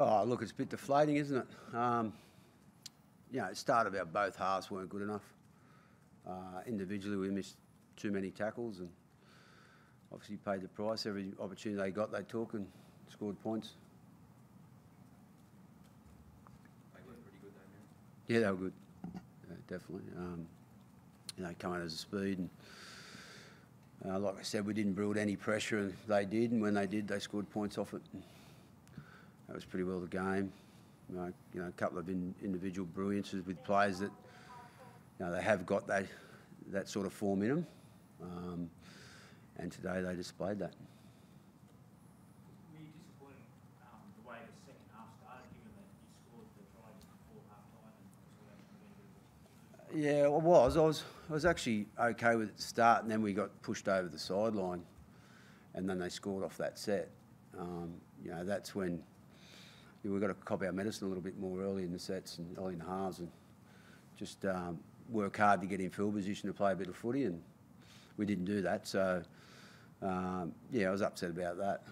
Oh, look, it's a bit deflating, isn't it? It started out both halves weren't good enough. Individually, we missed too many tackles and obviously paid the price. Every opportunity they got, they took and scored points. They were pretty good though, man. Yeah, they were good. Yeah, definitely. Coming as a speed and like I said, we didn't build any pressure and they did, and when they did, they scored points off it. That was pretty well the game. A couple of individual brilliances with players that they have got that sort of form in them, and today they displayed that. Were you disappointed the way the second half started, given that you scored the try just before half time? Yeah, I was. I was actually okay with it at the start, and then we got pushed over the sideline, and then they scored off that set. That's when we've got to cop our medicine a little bit more early in the sets and early in the halves, and just work hard to get in field position to play a bit of footy, and we didn't do that. So, I was upset about that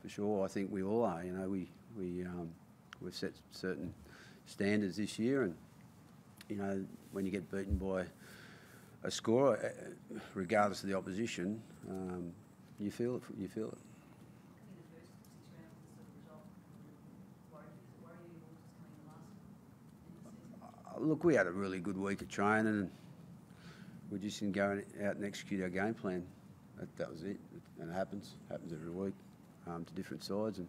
for sure. I think we all are. We've set certain standards this year, and when you get beaten by a scorer, regardless of the opposition, you feel it. You feel it. Look, we had a really good week of training, and we just didn't go out and execute our game plan. That was it, and it happens every week to different sides. And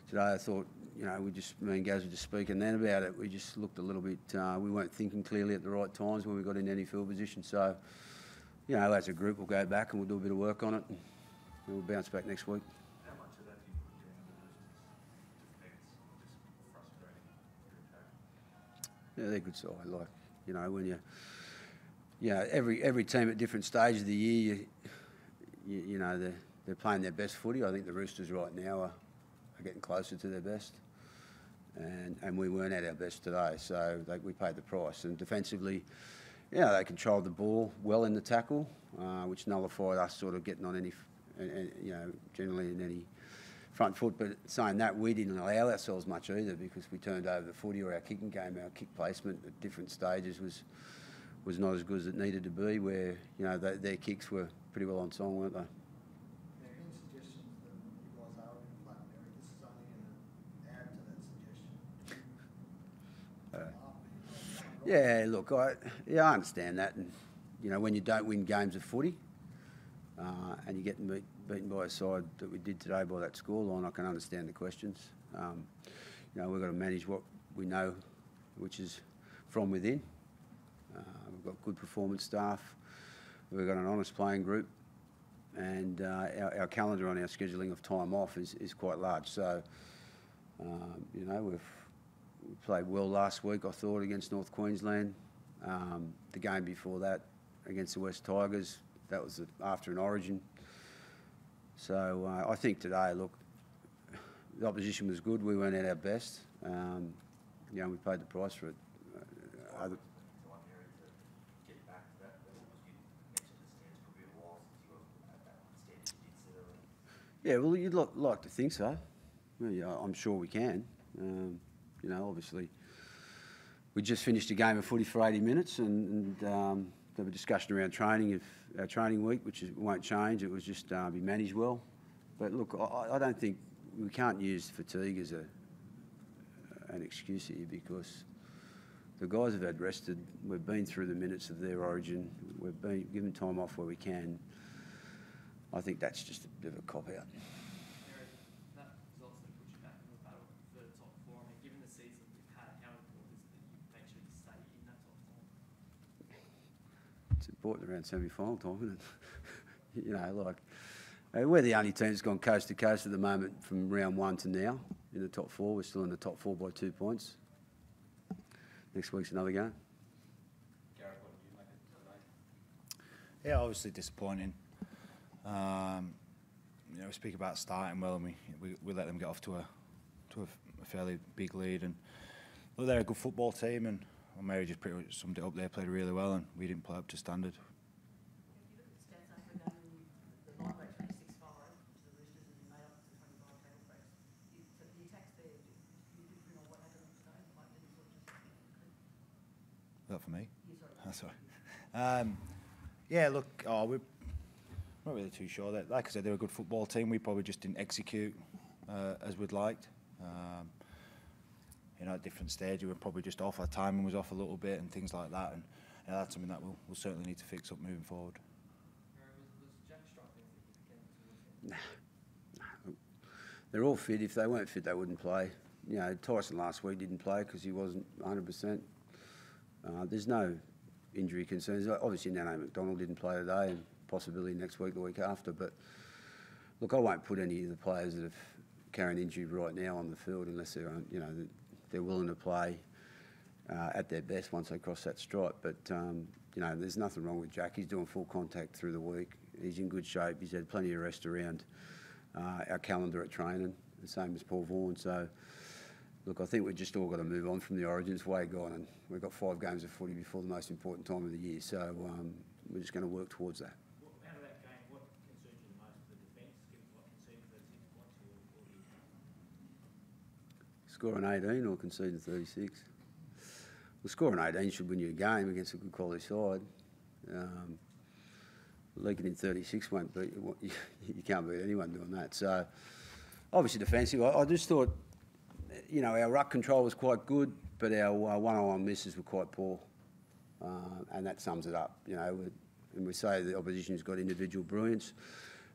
today I thought, me and Gaz were just speaking then about it. We just looked a little bit, we weren't thinking clearly at the right times when we got in any field position. So, as a group, we'll go back and we'll do a bit of work on it, and we'll bounce back next week. How much of that do you put down to the Roosters' defence, just frustrating? Yeah, they're a good side. When every team at different stages of the year, they're playing their best footy. I think the Roosters right now are getting closer to their best, and we weren't at our best today, so we paid the price. And defensively, they controlled the ball well in the tackle, which nullified us sort of getting on any, generally in any front foot. But saying that, we didn't allow ourselves much either, because we turned over the footy, or our kicking game, our kick placement at different stages was not as good as it needed to be, where their kicks were pretty well on song, weren't they? Any suggestions that you guys are in flat area? This is only going to add to that suggestion. Yeah, look, I understand that, and when you don't win games of footy, and you're getting beaten by a side that we did today by that scoreline, I can understand the questions. We've got to manage what we know, which is from within. We've got good performance staff. We've got an honest playing group, and our calendar on our scheduling of time off is quite large. So, we've played well last week, I thought, against North Queensland. The game before that against the West Tigers, that was after an origin. So I think today, look, the opposition was good. We weren't at our best. We paid the price for it. Yeah, well, you'd like to think so. Well, I'm sure we can. Obviously, we just finished a game of footy for 80 minutes, and there was a discussion around training of our training week, which won't change. It was just be managed well. But look, I don't think we can't use fatigue as an excuse here, because the guys have had rested. We've been through the minutes of their origin. We've been given time off where we can. I think that's just a bit of a cop-out. That results that puts you back in the battle for the top four. I mean, given the season we've had, how important is it that you make sure you stay in that top four? It's important around semi-final time, isn't it? We're the only team that's gone coast to coast at the moment from round one to now in the top four. We're still in the top four by 2 points. Next week's another game. Gareth, what did you make it today? Yeah, obviously disappointing. We speak about starting well, and we let them get off to a fairly big lead, and look, they're a good football team, and Mary just pretty much summed it up. They played really well, and we didn't play up to standard. If you look at the stats after the game, the line rate 26-5 to the Roosters, and you made up to 25 tackle breaks. So the attacks there, that for me? Sorry. Yeah, look, we're not really too sure. That, like I said, they're a good football team. We probably just didn't execute as we'd liked. At different stages, we were probably just off. Our timing was off a little bit and things like that. And that's something that we'll certainly need to fix up moving forward. Was Jack struggling towards him? They're all fit. If they weren't fit, they wouldn't play. Tyson last week didn't play because he wasn't 100%. There's no injury concerns. Obviously, Nano McDonald didn't play today, and possibly next week, the week after. But look, I won't put any of the players that have carrying injury right now on the field unless they're, they're willing to play at their best once they cross that stripe. But there's nothing wrong with Jack. He's doing full contact through the week. He's in good shape. He's had plenty of rest around our calendar at training, the same as Paul Vaughan. So, look, I think we've just all got to move on from the Origins. Way gone, and we've got 5 games of footy before the most important time of the year. So we're just going to work towards that. Out of that game, what concerns you the most? The defence, given what conceded 36 points, or Scoring 18 or conceding 36? Well, scoring 18 should win you a game against a good quality side. Leaking in 36 won't beat you. You can't beat anyone doing that. So, obviously defensive. I just thought, our ruck control was quite good, but our one-on-one misses were quite poor. And that sums it up. And we say the opposition's got individual brilliance.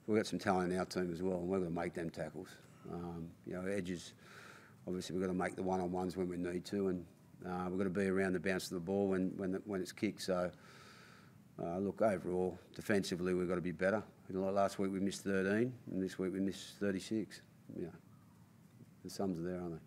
We've got some talent in our team as well, and we're going to make them tackles. Edges, obviously we've got to make the one-on-ones when we need to, and we've got to be around the bounce of the ball when it's kicked. So, look, overall, defensively we've got to be better. Like last week we missed 13, and this week we missed 36. The sums are there, aren't they?